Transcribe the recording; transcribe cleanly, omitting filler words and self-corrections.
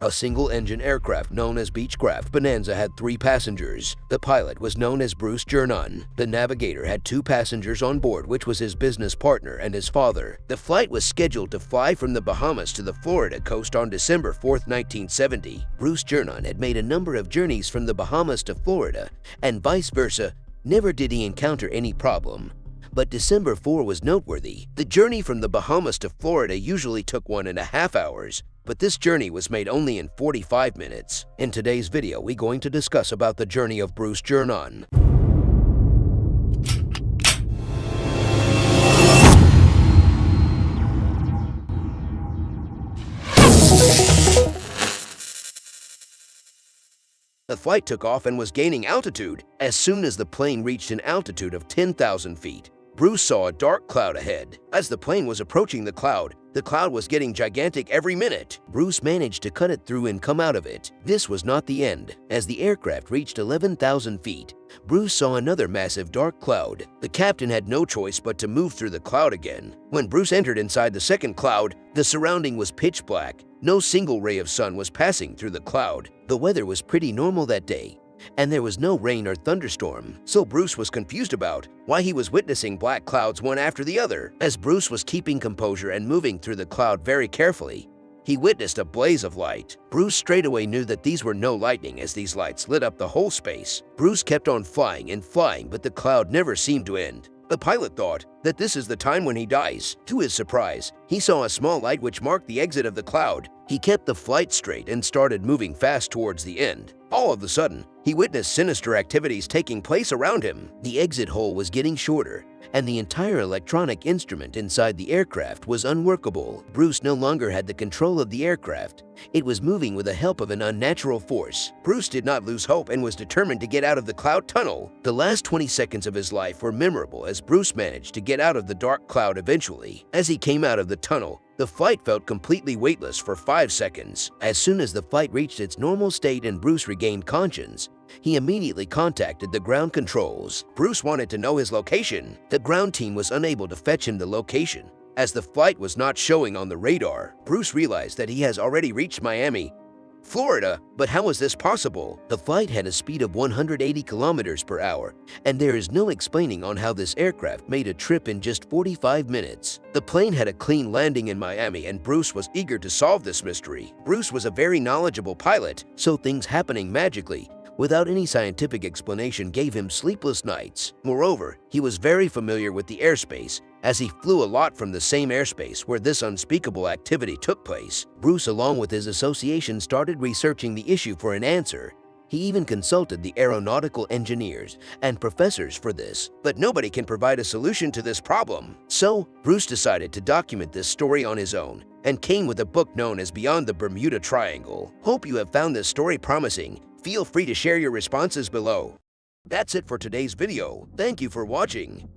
A single-engine aircraft known as Beechcraft Bonanza had 3 passengers. The pilot was known as Bruce Gernon. The navigator had 2 passengers on board, which was his business partner and his father. The flight was scheduled to fly from the Bahamas to the Florida coast on December 4, 1970. Bruce Gernon had made a number of journeys from the Bahamas to Florida, and vice versa. Never did he encounter any problem. But December 4 was noteworthy. The journey from the Bahamas to Florida usually took 1.5 hours, but this journey was made only in 45 minutes. In today's video, we're going to discuss about the journey of Bruce Gernon. The flight took off and was gaining altitude. As soon as the plane reached an altitude of 10,000 feet, Bruce saw a dark cloud ahead. As the plane was approaching the cloud was getting gigantic every minute. Bruce managed to cut it through and come out of it. This was not the end. As the aircraft reached 11,000 feet, Bruce saw another massive dark cloud. The captain had no choice but to move through the cloud again. When Bruce entered inside the second cloud, the surrounding was pitch black. No single ray of sun was passing through the cloud. The weather was pretty normal that day, and there was no rain or thunderstorm, so Bruce was confused about why he was witnessing black clouds one after the other. As Bruce was keeping composure and moving through the cloud very carefully, he witnessed a blaze of light. Bruce straightaway knew that these were no lightning, as these lights lit up the whole space. Bruce kept on flying and flying, but the cloud never seemed to end. The pilot thought that this is the time when he dies. To his surprise, he saw a small light which marked the exit of the cloud. He kept the flight straight and started moving fast towards the end. All of a sudden, he witnessed sinister activities taking place around him. The exit hole was getting shorter, and the entire electronic instrument inside the aircraft was unworkable. Bruce no longer had the control of the aircraft. It was moving with the help of an unnatural force. Bruce did not lose hope and was determined to get out of the cloud tunnel. The last 20 seconds of his life were memorable as Bruce managed to get out of the dark cloud eventually. As he came out of the tunnel, the flight felt completely weightless for 5 seconds. As soon as the flight reached its normal state and Bruce regained conscience, he immediately contacted the ground controls. Bruce wanted to know his location. The ground team was unable to fetch him the location, as the flight was not showing on the radar. Bruce realized that he has already reached Miami, Florida, but how was this possible? The flight had a speed of 180 kilometers per hour, and there is no explaining on how this aircraft made a trip in just 45 minutes. The plane had a clean landing in Miami, and Bruce was eager to solve this mystery. Bruce was a very knowledgeable pilot, so things happening magically without any scientific explanation gave him sleepless nights. Moreover, he was very familiar with the airspace, as he flew a lot from the same airspace where this unspeakable activity took place. Bruce, along with his association, started researching the issue for an answer. He even consulted the aeronautical engineers and professors for this, but nobody can provide a solution to this problem. So, Bruce decided to document this story on his own and came with a book known as Beyond the Bermuda Triangle. Hope you have found this story promising. Feel free to share your responses below. That's it for today's video. Thank you for watching.